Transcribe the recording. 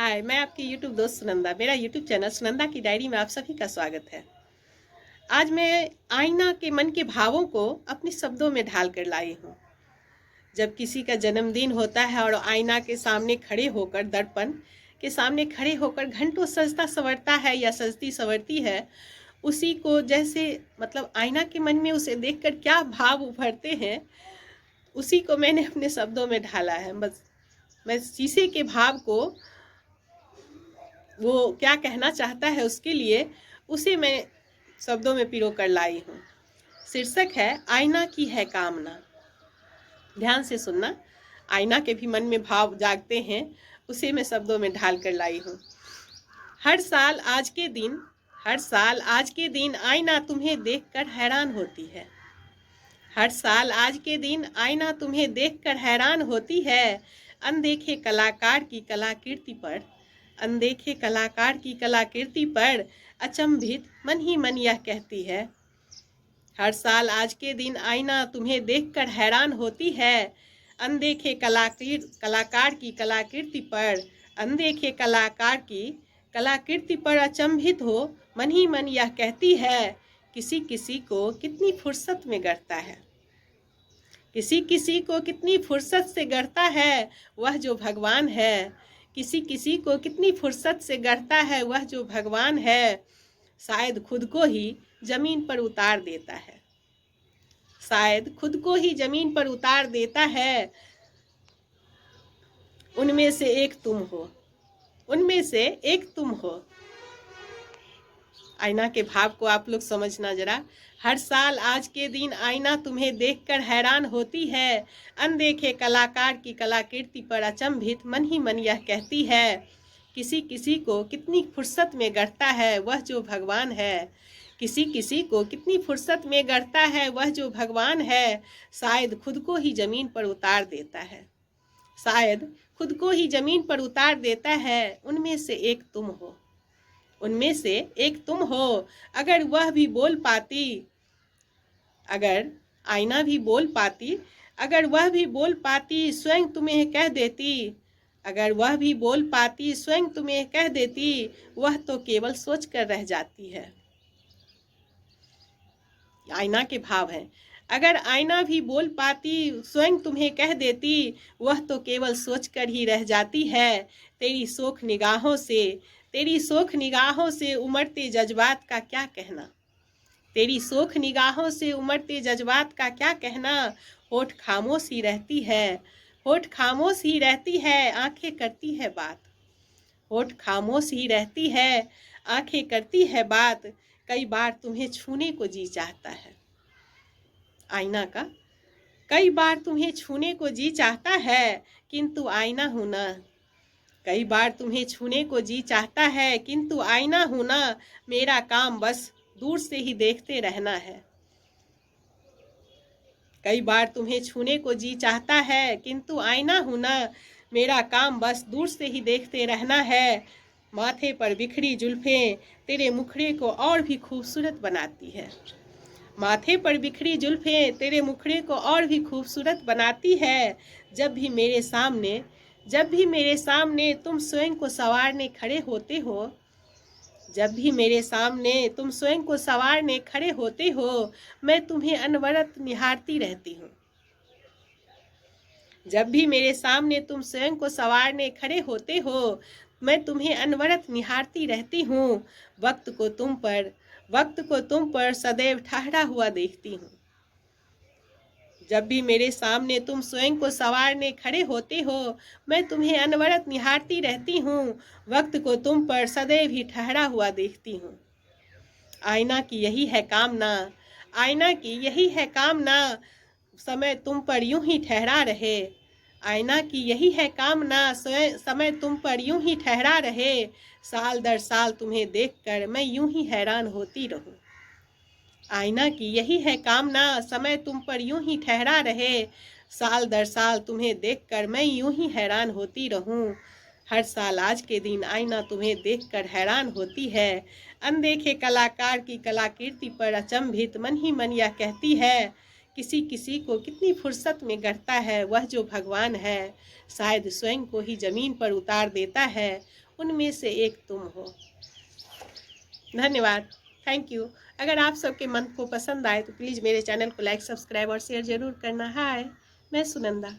हाय, मैं आपकी यूट्यूब दोस्त सुनंदा। मेरा यूट्यूब चैनल सुनंदा की डायरी में आप सभी का स्वागत है। आज मैं आईना के मन के भावों को अपने शब्दों में ढाल कर लाई हूँ। जब किसी का जन्मदिन होता है और आईना के सामने खड़े होकर, दर्पण के सामने खड़े होकर घंटों सजता संवरता है या सजती संवरती है, उसी को जैसे आईना के मन में उसे देखकर क्या भाव उभरते हैं, उसी को मैंने अपने शब्दों में ढाला है। बस मैं शीशे के भाव को, वो क्या कहना चाहता है उसके लिए, उसे मैं शब्दों में पिरो कर लाई हूँ। शीर्षक है आईना की है कामना। ध्यान से सुनना, आईना के भी मन में भाव जागते हैं, उसे मैं शब्दों में ढाल कर लाई हूँ। हर साल आज के दिन आईना तुम्हें देखकर हैरान होती है। हर साल आज के दिन आईना तुम्हें देखकर हैरान होती है। अनदेखे कलाकार की कलाकृति पर अचंभित मन ही मन यह कहती है। हर साल आज के दिन आईना तुम्हें देखकर हैरान होती है। अनदेखे कलाकार की कलाकृति पर अचंभित हो मन ही मन यह कहती है। किसी किसी को कितनी फुर्सत में गढ़ता है, किसी किसी को कितनी फुर्सत से गढ़ता है वह जो भगवान है। किसी किसी को कितनी फुर्सत से गढ़ता है वह जो भगवान है। शायद खुद को ही जमीन पर उतार देता है, शायद खुद को ही जमीन पर उतार देता है। उनमें से एक तुम हो, उनमें से एक तुम हो। आईना के भाव को आप लोग समझना जरा। हर साल आज के दिन आईना तुम्हें देखकर हैरान होती है। अनदेखे कलाकार की कलाकृति पर अचंभित मन ही मन यह कहती है। किसी किसी को कितनी फुर्सत में गढ़ता है वह जो भगवान है। किसी किसी को कितनी फुर्सत में गढ़ता है वह जो भगवान है। शायद खुद को ही जमीन पर उतार देता है, शायद खुद को ही जमीन पर उतार देता है। उनमें से एक तुम हो, उनमें से एक तुम हो। अगर वह भी बोल पाती, अगर आईना भी बोल पाती, अगर वह भी बोल पाती स्वयं तुम्हें कह देती। अगर वह भी बोल पाती स्वयं तुम्हें कह देती। वह तो केवल सोच कर रह जाती है। आईना के भाव हैं। अगर आईना भी बोल पाती स्वयं तुम्हें कह देती। वह तो केवल सोच कर ही रह जाती है। तेरी शोख निगाहों से उमड़ते जज्बात का क्या कहना, तेरी शोख निगाहों से उमड़ते जज्बात का क्या कहना। होठ खामोश ही रहती है, होठ खामोश ही रहती है, आंखें करती है बात। होठ खामोश ही रहती है, आंखें करती है बात। कई बार तुम्हें छूने को जी चाहता है। आईना का कई बार तुम्हें छूने को जी चाहता है, किंतु आईना हूं ना। कई बार तुम्हें छूने को जी चाहता है, किंतु आईना हूं ना। मेरा काम बस दूर से ही देखते रहना है। कई बार तुम्हें छूने को जी चाहता है, किंतु आईना हूं ना। मेरा काम बस दूर से ही देखते रहना है। माथे पर बिखरी जुल्फें तेरे मुखड़े को और भी खूबसूरत बनाती है। माथे पर बिखरी जुल्फें तेरे मुखड़े को और भी खूबसूरत बनाती है। जब भी मेरे सामने तुम स्वयं को संवारने खड़े होते हो, जब भी मेरे सामने तुम स्वयं को संवारने खड़े होते हो, मैं तुम्हें अनवरत निहारती रहती हूँ। जब भी मेरे सामने तुम स्वयं को संवारने खड़े होते हो, मैं तुम्हें अनवरत निहारती रहती हूँ। वक्त को तुम पर सदैव ठहरा हुआ देखती हूँ। जब भी मेरे सामने तुम स्वयं को संवारने खड़े होते हो, मैं तुम्हें अनवरत निहारती रहती हूँ। वक्त को तुम पर सदैव ही ठहरा हुआ देखती हूँ। आईना की यही है कामना, आईना की यही है कामना, समय तुम पर यूं ही ठहरा रहे। आईना की यही है कामना, समय तुम पर यूं ही ठहरा रहे। साल दर साल तुम्हें देखकर मैं यूं ही हैरान होती रहूं। आईना की यही है कामना, समय तुम पर यूं ही ठहरा रहे। साल दर साल तुम्हें देखकर मैं यूं ही हैरान होती रहूं। हर साल आज के दिन आईना तुम्हें देखकर हैरान होती है। अनदेखे कलाकार की कलाकृति पर अचंभित मन ही मन यह कहती है। किसी किसी को कितनी फुर्सत में गढ़ता है वह जो भगवान है। शायद स्वयं को ही जमीन पर उतार देता है। उनमें से एक तुम हो। धन्यवाद, थैंक यू। अगर आप सबके मंत्र को पसंद आए तो प्लीज़ मेरे चैनल को लाइक, सब्सक्राइब और शेयर ज़रूर करना। हाय, मैं सुनंदा।